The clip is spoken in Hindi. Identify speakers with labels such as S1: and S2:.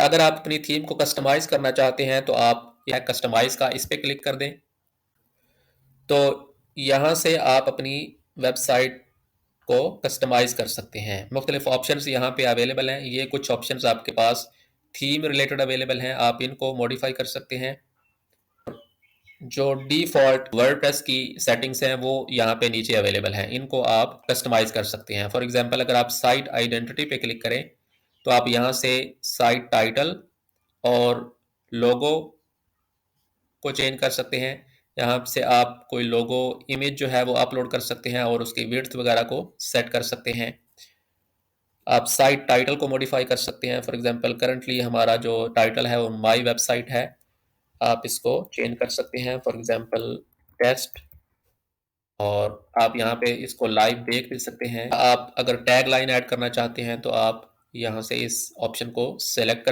S1: अगर आप अपनी थीम को कस्टमाइज़ करना चाहते हैं तो आप यह कस्टमाइज़ का इस पे क्लिक कर दें। तो यहाँ से आप अपनी वेबसाइट को कस्टमाइज़ कर सकते हैं। मुख्तलिफ ऑप्शंस यहाँ पे अवेलेबल हैं। ये कुछ ऑप्शंस आपके पास थीम रिलेटेड अवेलेबल हैं, आप इनको मॉडिफाई कर सकते हैं। जो डिफ़ॉल्ट वर्डप्रेस की सेटिंग्स हैं वो यहाँ पे नीचे अवेलेबल हैं, इनको आप कस्टमाइज़ कर सकते हैं। फॉर एग्ज़ाम्पल अगर आप साइट आइडेंटिटी पे क्लिक करें तो आप यहाँ से साइट टाइटल और लोगो को चेंज कर सकते हैं। यहाँ से आप कोई लोगो इमेज जो है वो अपलोड कर सकते हैं और उसकी विड्थ वगैरह को सेट कर सकते हैं। आप साइट टाइटल को मॉडिफाई कर सकते हैं। फॉर एग्जांपल करंटली हमारा जो टाइटल है वो माय वेबसाइट है, आप इसको चेंज कर सकते हैं। फॉर एग्जांपल टेस्ट, और आप यहाँ पे इसको लाइव देख भी सकते हैं। आप अगर टैग लाइन ऐड करना चाहते हैं तो आप यहाँ से इस ऑप्शन को सेलेक्ट कर